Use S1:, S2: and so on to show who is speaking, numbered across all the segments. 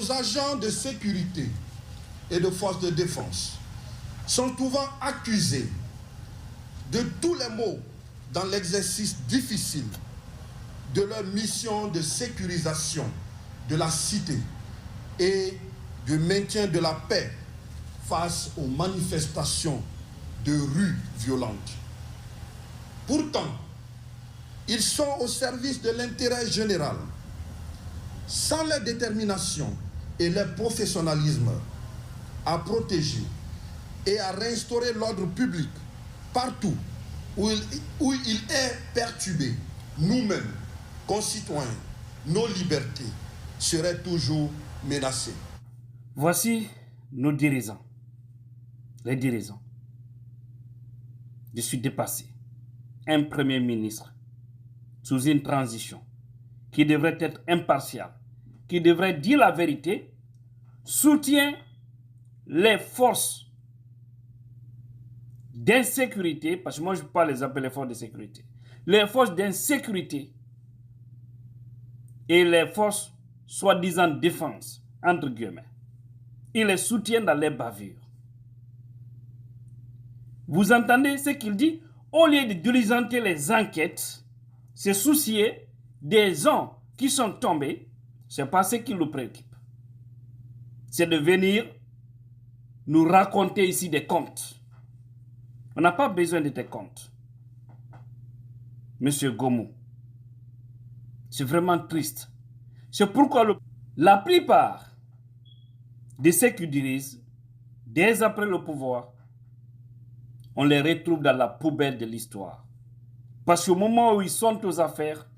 S1: nos agents de sécurité et de forces de défense sont souvent accusés de tous les maux dans l'exercice difficile de leur mission de sécurisation de la cité et de maintien de la paix face aux manifestations de rue violentes. Pourtant, ils sont au service de l'intérêt général. Sans leur détermination et leur professionnalisme à protéger et à réinstaurer l'ordre public partout où il est perturbé, nous-mêmes, concitoyens, nos libertés seraient toujours menacées.
S2: Voici nos dirigeants, les dirigeants. Je suis dépassé. Un premier ministre sous une transition qui devrait être impartial, qui devrait dire la vérité, soutient les forces d'insécurité, parce que moi je ne peux pas les appeler forces de sécurité, les forces d'insécurité et les forces soi-disant défense, entre guillemets. Il les soutient dans les bavures. Vous entendez ce qu'il dit? Au lieu de diligenter les enquêtes, se soucier des gens qui sont tombés, ce n'est pas ce qui nous préoccupe. C'est de venir nous raconter ici des contes. On n'a pas besoin de tes contes. Monsieur Gomu, c'est vraiment triste. C'est pourquoi la plupart de ceux qui dirigent, dès après le pouvoir, on les retrouve dans la poubelle de l'histoire. Parce qu'au moment où ils sont aux affaires,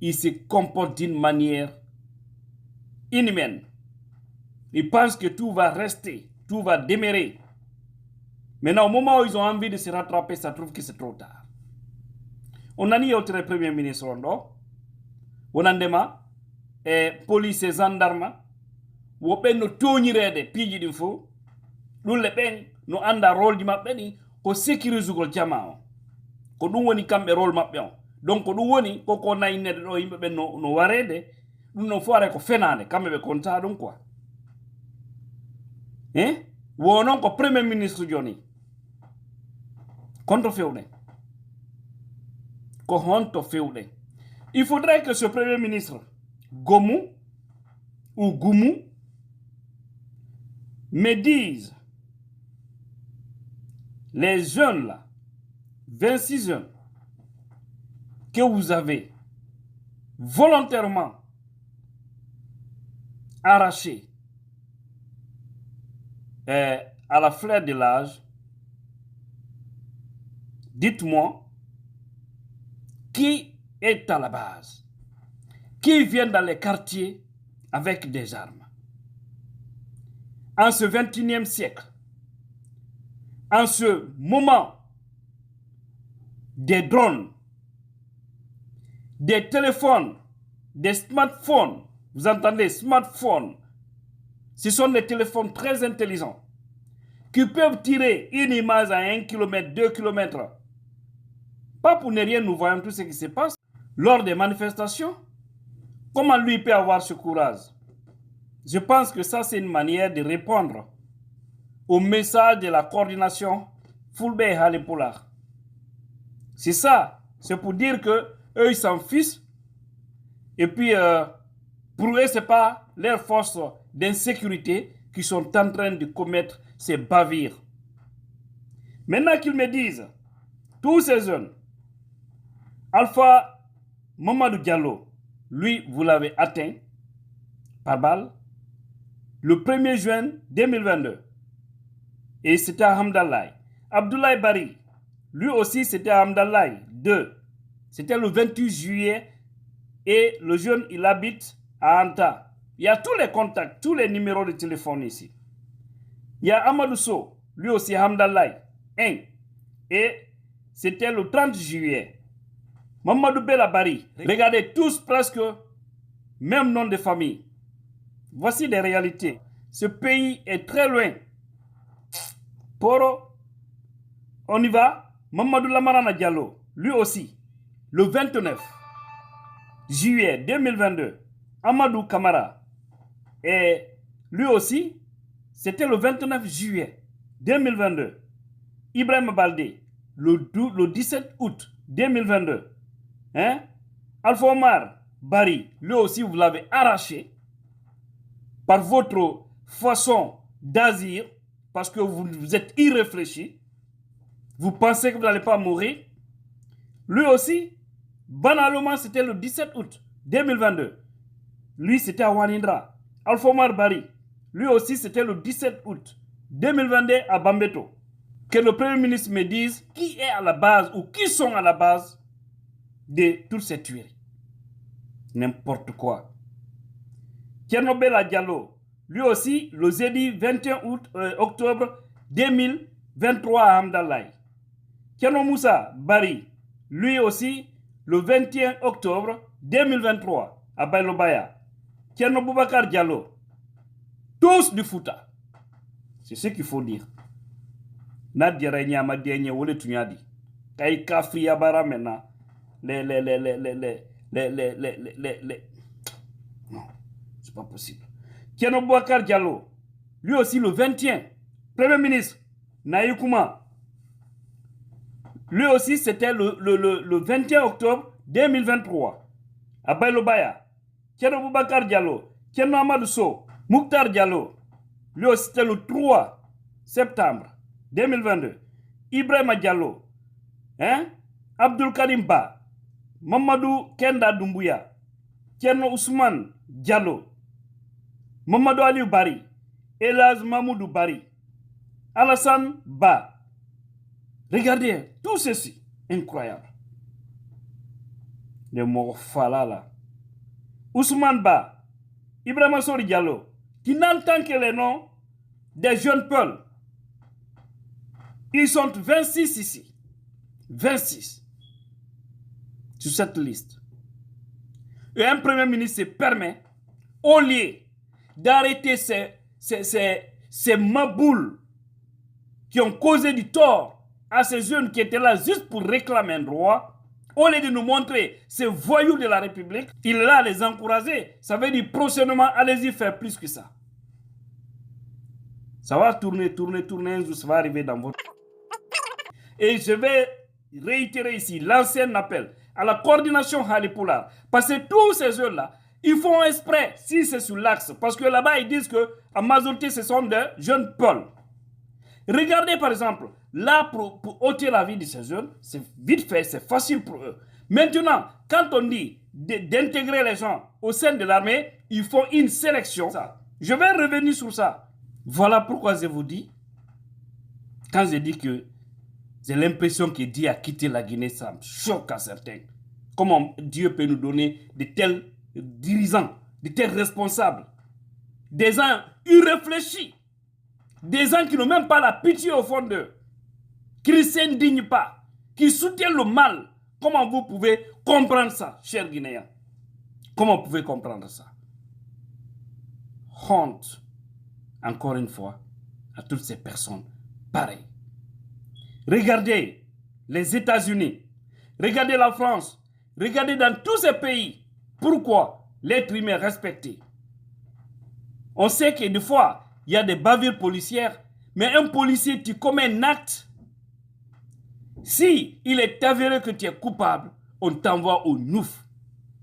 S2: ils se comportent d'une manière inhumaine. Ils pensent que tout va rester, tout va demeurer. Maintenant, au moment où ils ont envie de se rattraper, ça trouve que c'est trop tard. On a dit au premier ministre, on a dit, police et gendarme, on a no toñirede piji din fo dun le ben no anda rôle di mabbe ni ko sécuriser gol jama ko dum woni kambe rôle mabbe on donc dum woni ko nay neddo do yimbe ben no warede dum no foare ko fenane kambe be konta dum quoi wonon ko premier ministre joni contre fewne ko honto fewne. Il faudrait que ce premier ministre Gomu ou Gumu me disent, les jeunes là, 26 jeunes, que vous avez volontairement arrachés à la fleur de l'âge, dites-moi qui est à la base, qui vient dans les quartiers avec des armes. En ce 21e siècle, en ce moment des drones, des téléphones, des smartphones, vous entendez, smartphones, ce sont des téléphones très intelligents qui peuvent tirer une image à 1 km, 2 km. Pas pour ne rien, nous voyons tout ce qui se passe lors des manifestations. Comment lui peut avoir ce courage? Je pense que ça, c'est une manière de répondre au message de la coordination Fulbe et Halepolar. C'est ça. C'est pour dire que eux, ils s'en fichent. Et puis, pour eux, ce n'est pas leurs forces d'insécurité qui sont en train de commettre ces bavures. Maintenant qu'ils me disent, tous ces jeunes, Alpha Mamadou Diallo, lui, vous l'avez atteint par balle le 1er juin 2022. Et c'était à Hamdallah. Abdoulaye Bari, lui aussi, c'était à Hamdallah 2. C'était le 28 juillet. Et le jeune, il habite à Anta. Il y a tous les contacts, tous les numéros de téléphone ici. Il y a Amadou So, lui aussi à Hamdallah 1. Et c'était le 30 juillet. Mamadou Bella Bari. Regardez tous presque même nom de famille. Voici les réalités. Ce pays est très loin. Poro, on y va. Mamadou Lamarana Diallo, lui aussi, le 29 juillet 2022. Amadou Kamara, Et lui aussi, c'était le 29 juillet 2022. Ibrahim Baldé, le 17 août 2022. Hein? Alpha Omar Bari, lui aussi, vous l'avez arraché par votre façon d'agir, parce que vous êtes irréfléchi. Vous pensez que vous n'allez pas mourir. Lui aussi, banalement, c'était le 17 août 2022. Lui, c'était à Wanindra. Alpha Omar Bari, lui aussi, c'était le 17 août 2022 à Bambeto. Que le Premier ministre me dise qui est à la base ou qui sont à la base de toutes ces tueries. N'importe quoi. Tchernobel Diallo, lui aussi, le jeudi 21 octobre 2023 à Hamdallah. Tcherno Moussa Bari, lui aussi, le 21 octobre 2023 à Bailobaya. Tcherno Boubacar Diallo, tous du Fouta. C'est ce qu'il faut dire. Nadia Nyama Dienye Wole Tunyadi. Kay Kafri Yabara maintenant. Non, c'est pas possible. Tcherno Boubacar Diallo, lui aussi le 21, Premier ministre, Naïkouma. Lui aussi, c'était le 21 octobre 2023, à Bailobaya. Tcherno Boubacar Diallo, Tcherno Amadou Sow, Mouktar Diallo. Lui aussi, c'était le 3 septembre 2022. Ibrahima Diallo, hein? Abdul Karim Ba, Mamadou Kenda Doumbouya, Tcherno Ousmane Diallo, Mamadou Aliou Bari, Elaz Mamoudou Bari, Alassane Ba. Regardez, tout ceci, incroyable. Les morphalas là. Ousmane Ba, Ibrahima Sori Diallo, qui n'entend que les noms des jeunes peuls. Ils sont 26 ici. 26 sur cette liste. Et un premier ministre se permet, au lieu d'arrêter ces maboules qui ont causé du tort à ces jeunes qui étaient là juste pour réclamer un droit, au lieu de nous montrer ces voyous de la République, il est là à les encourager. Ça veut dire prochainement, allez-y faire plus que ça. Ça va tourner, un jour, ça va arriver dans votre... Et je vais réitérer ici l'ancien appel à la coordination Halipoula. Parce que tous ces jeunes-là, ils font exprès, si c'est sur l'axe, parce que là-bas, ils disent que la majorité, ce sont des jeunes peuls. Regardez par exemple, là pour ôter la vie de ces jeunes, c'est vite fait, c'est facile pour eux. Maintenant, quand on dit d'intégrer les gens au sein de l'armée, il faut une sélection. Je vais revenir sur ça. Voilà pourquoi je vous dis, quand je dis que j'ai l'impression que Dieu a quitté la Guinée, ça me choque à certains. Comment Dieu peut nous donner de tels dirigeants, de tels responsables, des gens irréfléchis, des gens qui n'ont même pas la pitié au fond d'eux, qui ne s'indignent pas, qui soutiennent le mal. Comment vous pouvez comprendre ça, chers Guinéens? Comment vous pouvez comprendre ça? Honte, encore une fois, à toutes ces personnes pareilles. Regardez les États-Unis, regardez la France, regardez dans tous ces pays. Pourquoi l'être humain est respecté? On sait que des fois, il y a des bavures policières, mais un policier, tu commets un acte. Si il est avéré que tu es coupable, on t'envoie au nouf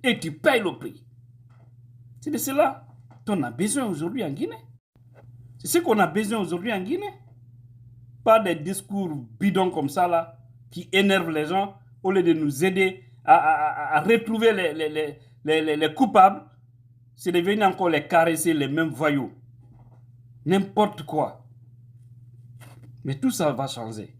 S2: et tu payes le prix. C'est de cela qu'on a besoin aujourd'hui en Guinée. C'est ce qu'on a besoin aujourd'hui en Guinée. Pas des discours bidons comme ça là, qui énervent les gens, au lieu de nous aider à retrouver les coupables. C'est de venir encore les caresser, les mêmes voyous. N'importe quoi. Mais tout ça va changer.